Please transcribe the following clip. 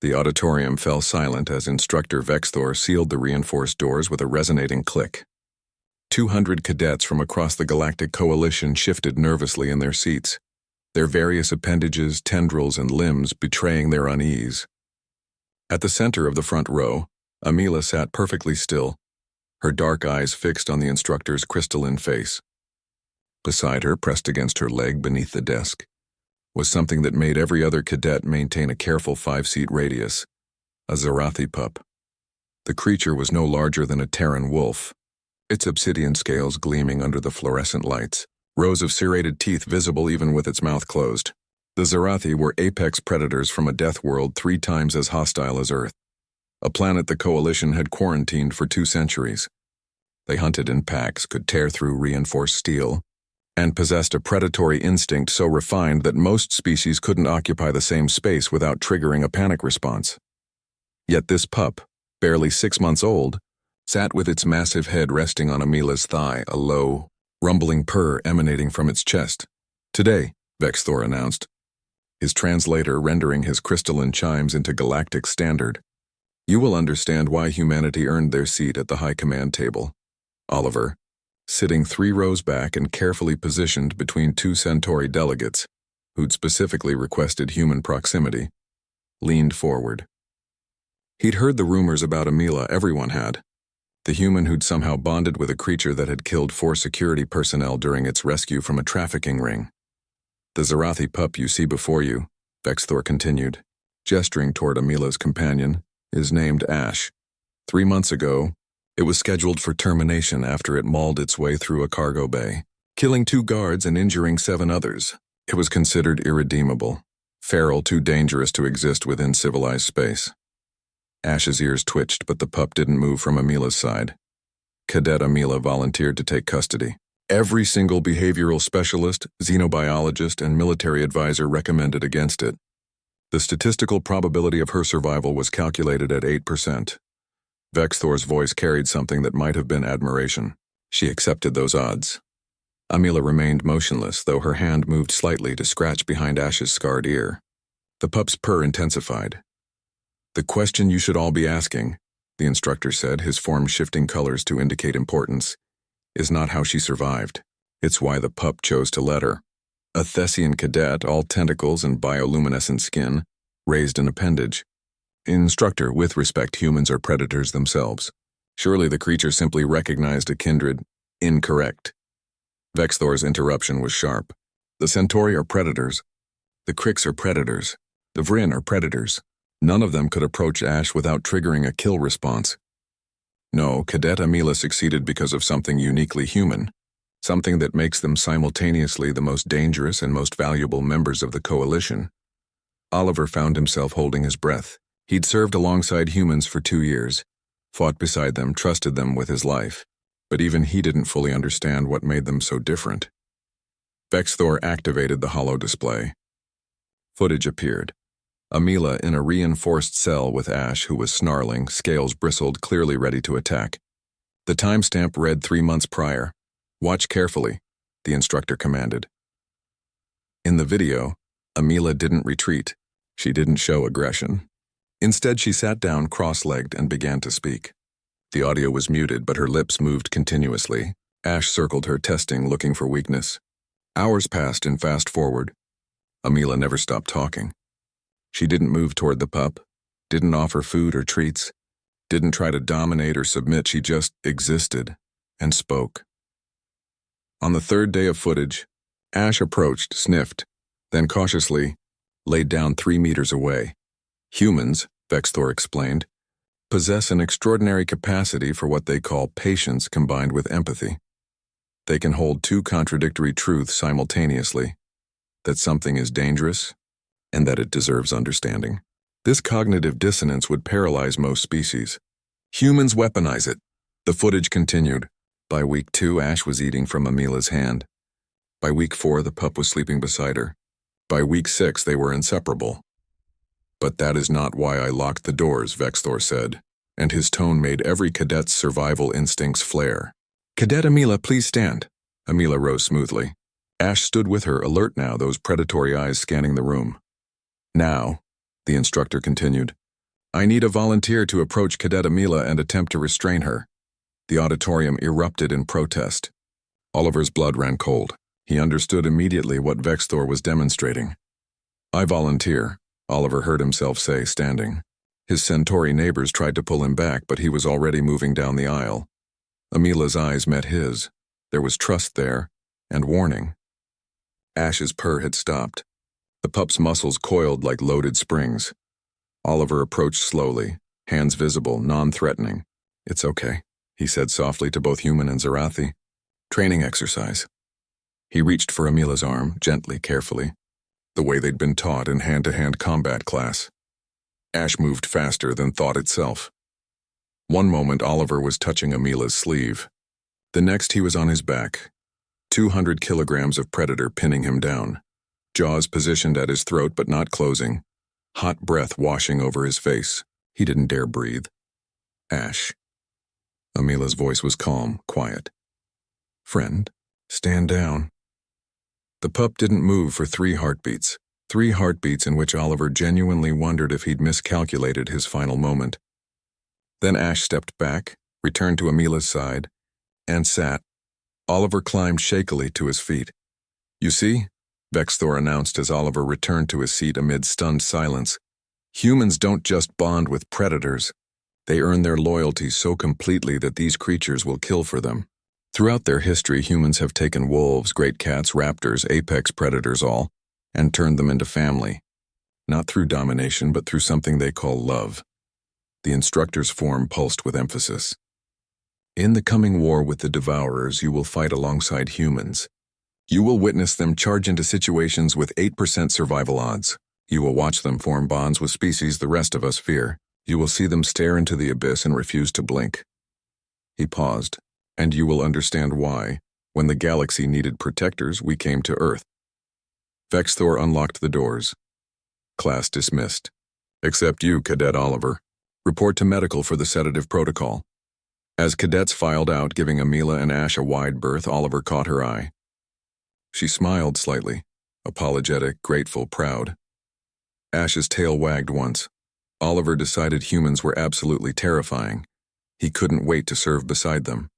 The auditorium fell silent as Instructor Vexthor sealed the reinforced doors with a resonating click. 200 cadets from across the Galactic Coalition shifted nervously in their seats, their various appendages, tendrils, and limbs betraying their unease. At the center of the front row, Amila sat perfectly still, her dark eyes fixed on the instructor's crystalline face. Beside her, pressed against her leg beneath the desk, was something that made every other cadet maintain a careful 5-seat radius, a Zarathi pup. The creature was no larger than a Terran wolf, its obsidian scales gleaming under the fluorescent lights, rows of serrated teeth visible even with its mouth closed. The Zarathi were apex predators from a death world 3 times as hostile as Earth, a planet the Coalition had quarantined for 2 centuries. They hunted in packs, could tear through reinforced steel, and possessed a predatory instinct so refined that most species couldn't occupy the same space without triggering a panic response. Yet this pup, barely 6 months old, sat with its massive head resting on Amila's thigh, a low, rumbling purr emanating from its chest. "Today," Vexthor announced, his translator rendering his crystalline chimes into galactic standard, "you will understand why humanity earned their seat at the high command table." Oliver, sitting 3 rows back and carefully positioned between 2 Centauri delegates, who'd specifically requested human proximity, leaned forward. He'd heard the rumors about Amila, everyone had. The human who'd somehow bonded with a creature that had killed 4 security personnel during its rescue from a trafficking ring. "The Zarathi pup you see before you," Vexthor continued, gesturing toward Amila's companion, "is named Ash. 3 months ago, it was scheduled for termination after it mauled its way through a cargo bay, killing 2 guards and injuring 7 others. It was considered irredeemable, feral, too dangerous to exist within civilized space." Ash's ears twitched, but the pup didn't move from Amila's side. Cadet Amila volunteered to take custody. Every single behavioral specialist, xenobiologist, and military advisor recommended against it. The statistical probability of her survival was calculated at 8%. Vexthor's voice carried something that might have been admiration. She accepted those odds. Amila remained motionless, though her hand moved slightly to scratch behind Ash's scarred ear. The pup's purr intensified. "The question you should all be asking," the instructor said, his form shifting colors to indicate importance, "is not how she survived. It's why the pup chose to let her." A Thessian cadet, all tentacles and bioluminescent skin, raised an appendage. "Instructor, with respect, humans are predators themselves. Surely the creature simply recognized a kindred." "Incorrect." Vexthor's interruption was sharp. "The Centauri are predators. The Krix are predators. The Vryn are predators. None of them could approach Ash without triggering a kill response. No, Cadet Amila succeeded because of something uniquely human, something that makes them simultaneously the most dangerous and most valuable members of the Coalition." Oliver found himself holding his breath. He'd served alongside humans for 2 years, fought beside them, trusted them with his life, but even he didn't fully understand what made them so different. Vexthor activated the holo display. Footage appeared. Amila in a reinforced cell with Ash, who was snarling, scales bristled, clearly ready to attack. The timestamp read 3 months prior. "Watch carefully," the instructor commanded. In the video, Amila didn't retreat. She didn't show aggression. Instead, she sat down cross-legged and began to speak. The audio was muted, but her lips moved continuously. Ash circled her, testing, looking for weakness. Hours passed in fast forward. Amila never stopped talking. She didn't move toward the pup, didn't offer food or treats, didn't try to dominate or submit. She just existed and spoke. On the 3rd day of footage, Ash approached, sniffed, then cautiously laid down 3 meters away. "Humans," Vexthor explained, "possess an extraordinary capacity for what they call patience combined with empathy. They can hold 2 contradictory truths simultaneously, that something is dangerous and that it deserves understanding. This cognitive dissonance would paralyze most species. Humans weaponize it." The footage continued. By week 2, Ash was eating from Amila's hand. By week 4, the pup was sleeping beside her. By week 6, they were inseparable. "But that is not why I locked the doors," Vexthor said, and his tone made every cadet's survival instincts flare. "Cadet Amila, please stand." Amila rose smoothly. Ash stood with her, alert now, those predatory eyes scanning the room. "Now," the instructor continued, I need a volunteer to approach Cadet Amila and attempt to restrain her. The auditorium erupted in protest. Oliver's blood ran cold. He understood immediately what Vexthor was demonstrating. I volunteer, Oliver heard himself say, standing. His Centauri neighbors tried to pull him back, but he was already moving down the aisle. Amila's eyes met his. There was trust there, and warning. Ash's purr had stopped. The pup's muscles coiled like loaded springs. Oliver approached slowly, hands visible, non-threatening. It's okay, he said softly to both human and Zarathi. Training exercise. He reached for Amila's arm, gently, carefully, the way they'd been taught in hand-to-hand combat class. Ash moved faster than thought itself. One moment Oliver was touching Amila's sleeve. The next he was on his back, 200 kilograms of predator pinning him down, jaws positioned at his throat but not closing, hot breath washing over his face. He didn't dare breathe. Ash. Amila's voice was calm, quiet. Friend, stand down. The pup didn't move for 3 heartbeats in which Oliver genuinely wondered if he'd miscalculated his final moment. Then Ash stepped back, returned to Amila's side, and sat. Oliver climbed shakily to his feet. You see, Vexthor announced as Oliver returned to his seat amid stunned silence, humans don't just bond with predators. They earn their loyalty so completely that these creatures will kill for them. Throughout their history, humans have taken wolves, great cats, raptors, apex predators all, and turned them into family. Not through domination, but through something they call love. The Instructor's form pulsed with emphasis. In the coming war with the Devourers, you will fight alongside humans. You will witness them charge into situations with 8% survival odds. You will watch them form bonds with species the rest of us fear. You will see them stare into the abyss and refuse to blink. He paused. And you will understand why, when the galaxy needed protectors, we came to Earth. Vexthor unlocked the doors. Class dismissed. Except you, Cadet Oliver. Report to medical for the sedative protocol. As cadets filed out, giving Amila and Ash a wide berth, Oliver caught her eye. She smiled slightly, apologetic, grateful, proud. Ash's tail wagged once. Oliver decided humans were absolutely terrifying. He couldn't wait to serve beside them.